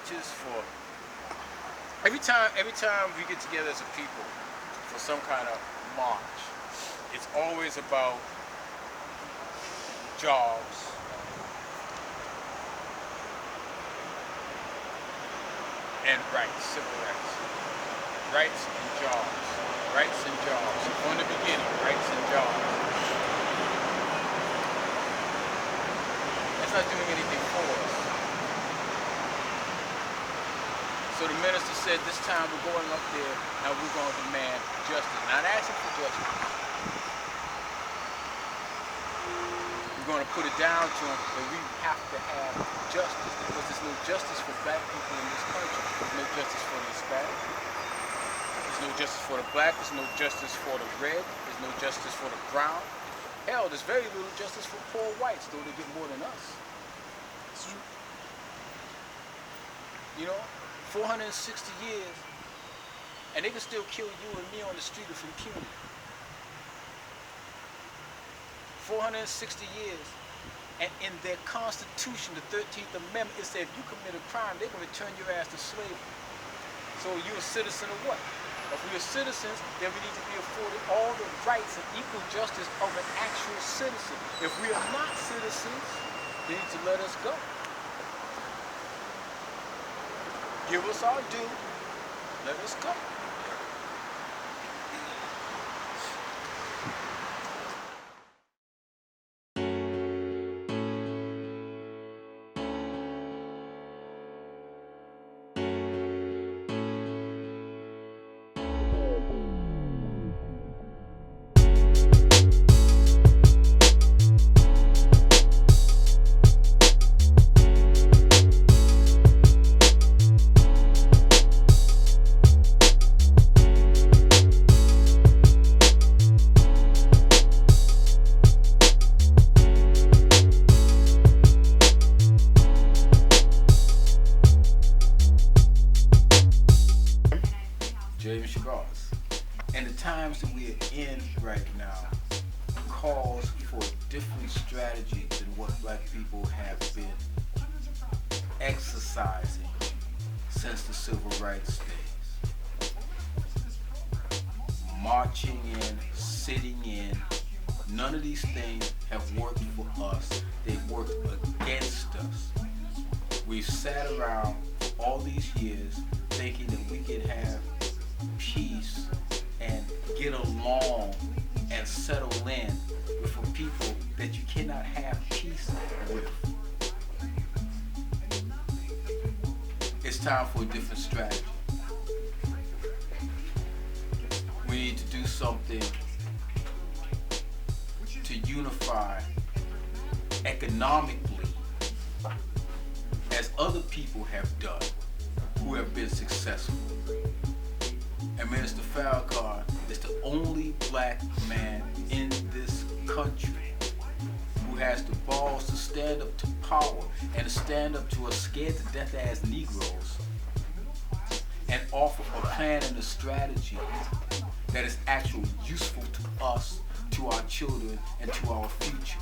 marches for every time we get together as a people for some kind of march, it's always about jobs, and rights, civil rights, rights and jobs, rights and jobs. From the beginning, rights and jobs. That's not doing anything for us. So the minister said, this time we're going up there and we're going to demand justice. Not asking for justice. We're going to put it down to them that we have to have justice, because there's no justice for black people in this country. There's no justice for the Hispanic. There's no justice for the black. There's no justice for the red. There's no justice for the brown. Hell, there's very little justice for poor whites, though they get more than us. It's true. You know, 460 years, and they can still kill you and me on the street with impunity. 460 years, and in their Constitution, the 13th Amendment, it said if you commit a crime, they can return your ass to slavery. So you're a citizen of what? If we're citizens, then we need to be afforded all the rights and equal justice of an actual citizen. If we are not citizens, they need to let us go. Give us our due, let us go. And the times that we are in right now calls for a different strategy than what black people have been exercising since the civil rights days. Marching in, sitting in, none of these things have worked for us. They've worked against us. We've sat around for all these years thinking that we could have peace and get along and settle in with a people that you cannot have peace with. It's time for a different strategy. We need to do something to unify economically as other people have done who have been successful. And Minister Farrakhan is the only black man in this country who has the balls to stand up to power and to stand up to us scared to death as Negroes and offer a plan and a strategy that is actually useful to us, to our children, and to our future.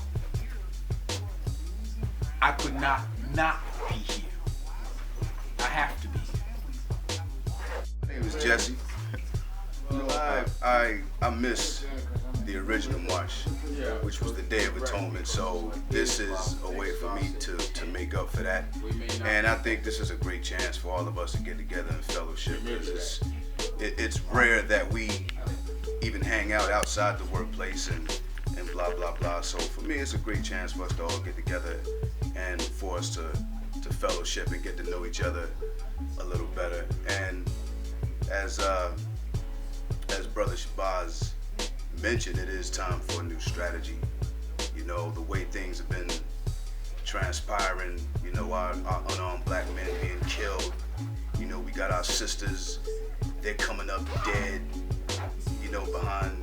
I could not be here. I have to be here. My name is Jesse. You know, I missed the original march, which was the Day of Atonement. So this is a way for me to make up for that. And I think this is a great chance for all of us to get together and fellowship, because it's rare that we even hang out outside the workplace and blah, blah, blah. So for me, it's a great chance for us to all get together and for us to fellowship and get to know each other a little better. And as Brother Shabazz mentioned, it is time for a new strategy. You know, the way things have been transpiring, you know, our unarmed black men being killed. You know, we got our sisters, they're coming up dead, you know, behind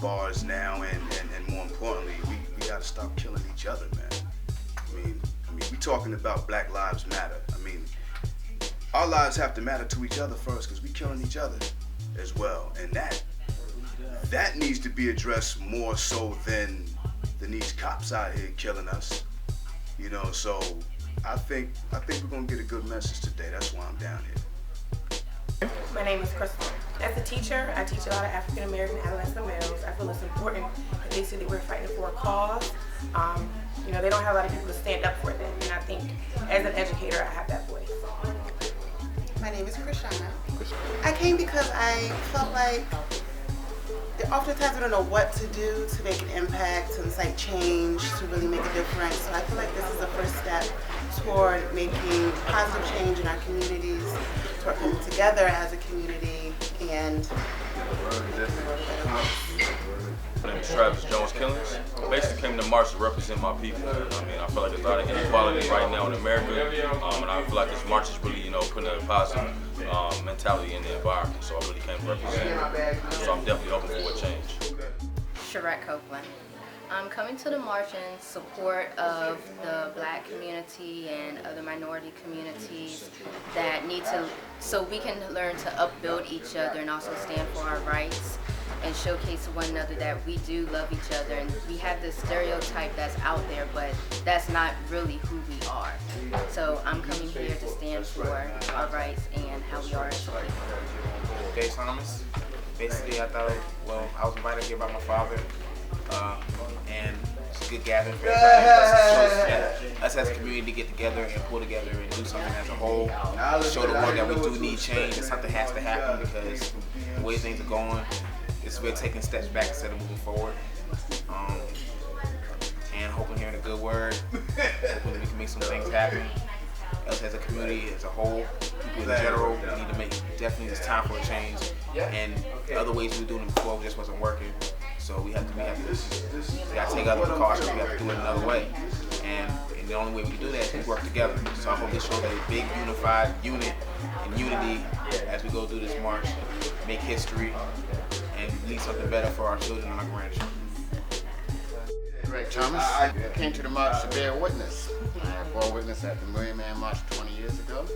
bars now, and more importantly, we gotta stop killing each other, man. I mean, we talking about Black Lives Matter. I mean, our lives have to matter to each other first, because we killing each other as well, and that needs to be addressed more so than these cops out here killing us. You know, so I think we're gonna get a good message today. That's why I'm down here. My name is Crystal. As a teacher, I teach a lot of African American adolescent males. I feel it's important that they see that we're fighting for a cause. You know, they don't have a lot of people to stand up for them, and I think as an educator, I have that voice. My name is Krishana. I came because I felt like oftentimes we don't know what to do to make an impact, to incite change, to really make a difference. So I feel like this is the first step toward making positive change in our communities, toward coming together as a community, and My name is Travis Jones Killings. I basically came to march to represent my people. I mean, I feel like there's a lot of inequality right now in America, and I feel like this march is really, putting a positive mentality in the environment. So I really came to represent. So I'm definitely hoping for a change. Sherette Copeland. I'm coming to the march in support of the Black community and other minority communities that need to, so we can learn to upbuild each other and also stand for our rights and showcase to one another that we do love each other. And we have this stereotype that's out there, but that's not really who we are. So I'm coming here to stand for our rights and how we are as people. Dave Thomas. Basically, I thought, I was invited here by my father, and it's a good gathering for everybody. Us as a community get together and pull together and do something as a whole. Show the world that we do need change and something has to happen because the way things are going, we're taking steps back instead of moving forward. And hoping hearing a good word, hoping that we can make some things happen. Us as a community as a whole, people in general, we need to make, definitely it's time for a change. And the other ways we were doing it before just wasn't working. So we have to take other precautions, we have to do it another way. And the only way we can do that is work together. So I hope this shows a big unified unit and unity as we go through this march, make history, and leave something better for our children and our grandchildren. Greg Thomas. I came to the march to bear witness. I bore witness at the Million Man March 20 years ago,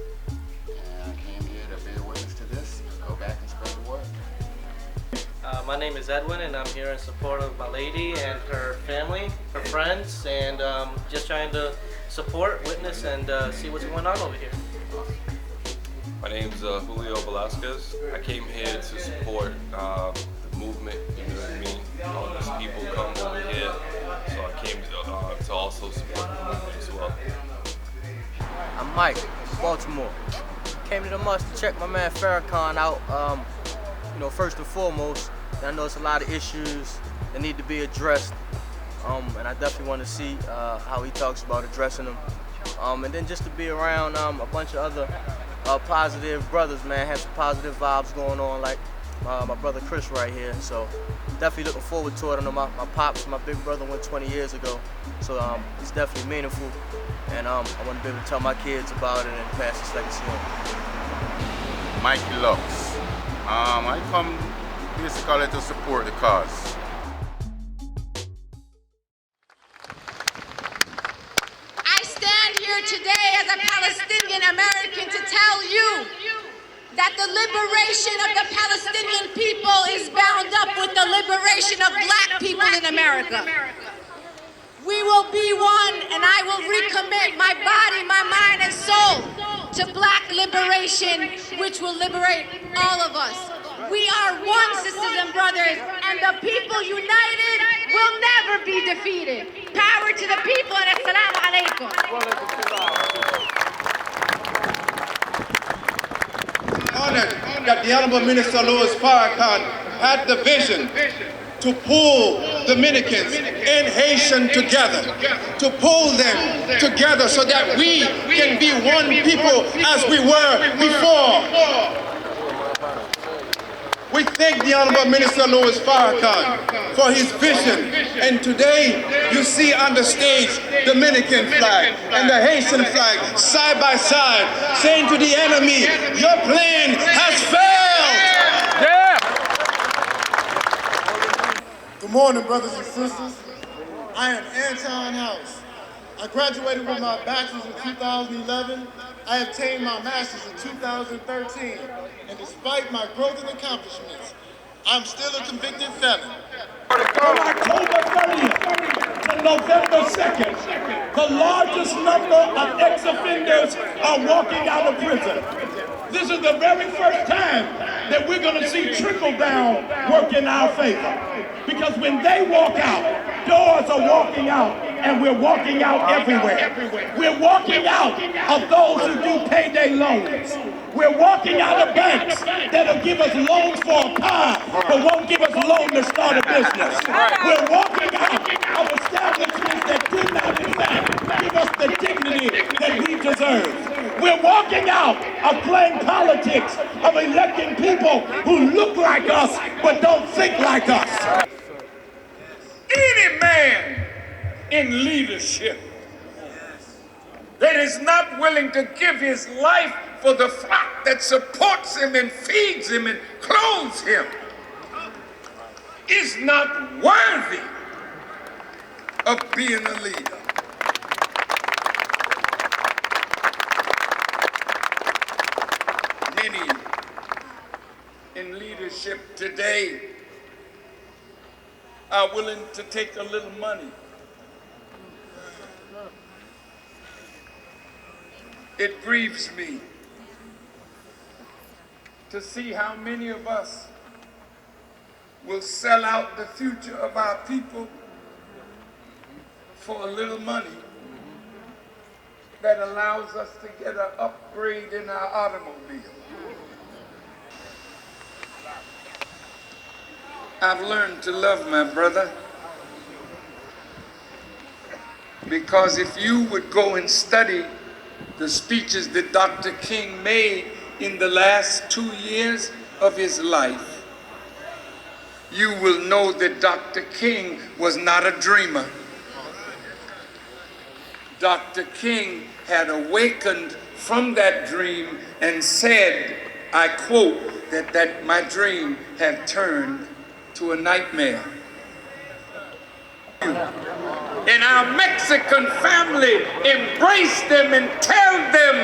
and I came here to bear witness to this, go back and spread the word. My name is Edwin, and I'm here in support of my lady and her family, her friends, and just trying to support, witness, and see what's going on over here. My name's Julio Velasquez. I came here to support the movement, you know what I mean? All these people come over here, so I came to also support the movement as well. I'm Mike from Baltimore. Came to the march to check my man Farrakhan out. First and foremost, I know it's a lot of issues that need to be addressed, and I definitely want to see how he talks about addressing them. And then just to be around a bunch of other positive brothers, man, have some positive vibes going on, like my brother Chris right here. So definitely looking forward to it. I know my pops, my big brother went 20 years ago, so it's definitely meaningful, and I want to be able to tell my kids about it and pass this legacy on. Mikey Lux. I come basically to support the cause. I stand here today as a Palestinian American to tell you that the liberation of the Palestinian people is bound up with the liberation of Black people in America. We will be one, and I will recommit my body, my mind, and soul to Black liberation, which will liberate all of us. We are one, sisters and brothers, and the people united will never be defeated. Power to the people, and assalamu alaikum. Honored that the Honorable Minister Louis Farrakhan had the vision to pull Dominicans and Haitian together, to pull them together so that we can be one people as we were before. We thank the Honorable Minister Louis Farrakhan for his vision, and today you see on the stage Dominican flag and the Haitian flag side by side, saying to the enemy, your plan has failed! Yeah! Good morning, brothers and sisters. I am Anton House. I graduated with my bachelor's in 2011. I obtained my master's in 2013. And despite my growth and accomplishments, I'm still a convicted felon. On October 30th, November 2nd, the largest number of ex-offenders are walking out of prison. This is the very first time that we're going to see trickle-down work in our favor. Because when they walk out, doors are walking out, and we're walking out everywhere. We're walking out of those who do payday loans. We're walking out of banks that'll give us loans for a car, but won't give us a loan to start a business. We're walking out of establishments that did not, in fact, give us the dignity that we deserve. We're walking out of playing politics, of electing people who look like us, but don't think like us. Any man in leadership that is not willing to give his life for the flock that supports him and feeds him and clothes him is not worthy of being a leader. Many in leadership today are willing to take a little money. It grieves me to see how many of us will sell out the future of our people for a little money that allows us to get an upgrade in our automobile. I've learned to love my brother, because if you would go and study the speeches that Dr. King made in the last 2 years of his life, you will know that Dr. King was not a dreamer. Dr. King had awakened from that dream and said, I quote, that my dream had turned to a nightmare. And our Mexican family embrace them and tell them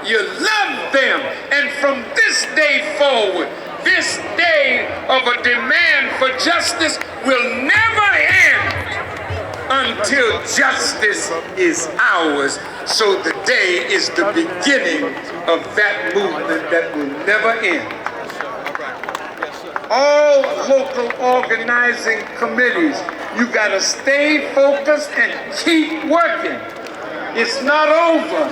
you love them. And from this day forward, this day of a demand for justice will never end until justice is ours. So the day is the beginning of that movement that will never end. All local organizing committees, you gotta stay focused and keep working. It's not over,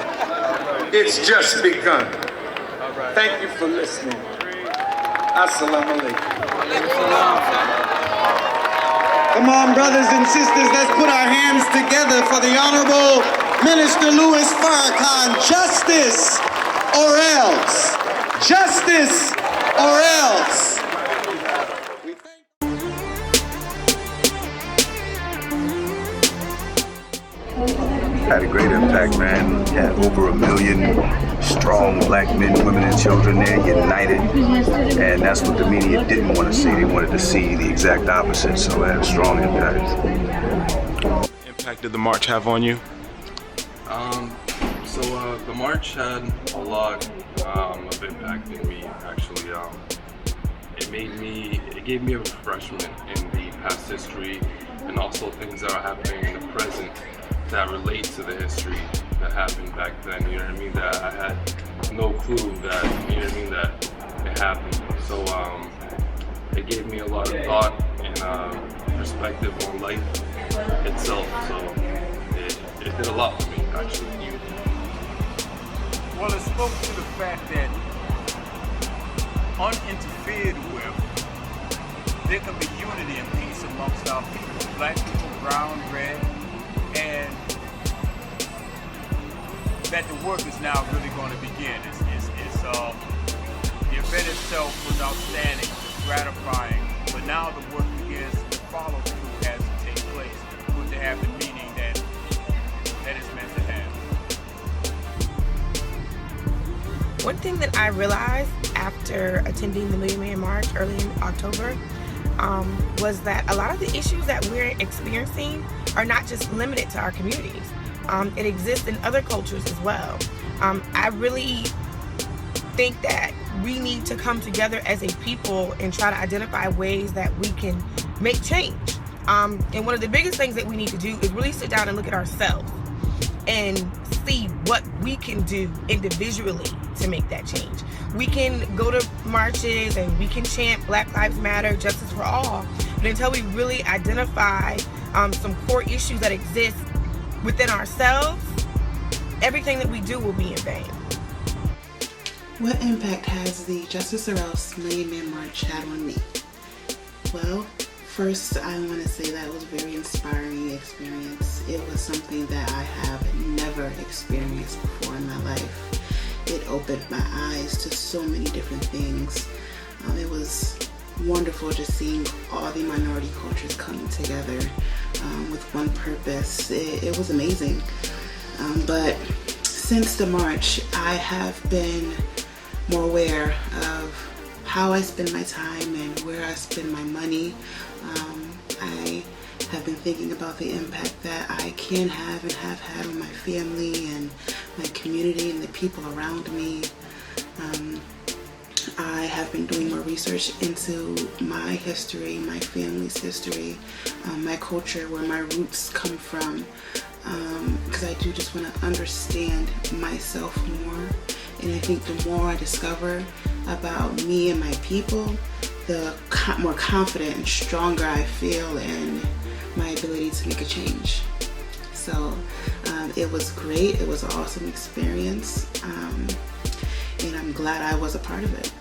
it's just begun. Thank you for listening. Assalamu alaikum. Come on, brothers and sisters, let's put our hands together for the Honorable Minister Louis Farrakhan. Justice or else. Justice or else. Had a great impact, man. Had over 1 million strong black men, women, and children there, united. And that's what the media didn't want to see. They wanted to see the exact opposite, so it had a strong impact. What impact did the march have on you? The march had a lot of impact in me, actually. It gave me a refreshment in the past history, and also things that are happening in the present that relate to the history that happened back then, you know what I mean, that I had no clue that, you know what I mean, that it happened. So it gave me a lot of thought and perspective on life itself, so it did a lot for me, actually. Well, it spoke to the fact that uninterfered with, there can be unity and peace amongst our people, black people, brown, red, and that the work is now really going to begin. The event itself was outstanding, gratifying, but now the work begins to follow through as it takes place, for it to have the meaning that it's meant to have. One thing that I realized after attending the Million Man March early in October was that a lot of the issues that we're experiencing are not just limited to our communities. It exists in other cultures as well. I really think that we need to come together as a people and try to identify ways that we can make change. And one of the biggest things that we need to do is really sit down and look at ourselves and see what we can do individually to make that change. We can go to marches and we can chant Black Lives Matter, justice for all, but until we really identify some core issues that exist within ourselves, everything that we do will be in vain. What impact has the Justice or Else Million Man March had on me? Well, first I want to say that it was a very inspiring experience. It was something that I have never experienced before in my life. It opened my eyes to so many different things. It was wonderful just seeing all the minority cultures coming together with one purpose. It was amazing. But since the march, I have been more aware of how I spend my time and where I spend my money. I have been thinking about the impact that I can have and have had on my family and my community and the people around me. I have been doing more research into my history, my family's history, my culture, where my roots come from, because I do just want to understand myself more. And I think the more I discover about me and my people, the more confident and stronger I feel in my ability to make a change. So it was great. It was an awesome experience. And I'm glad I was a part of it.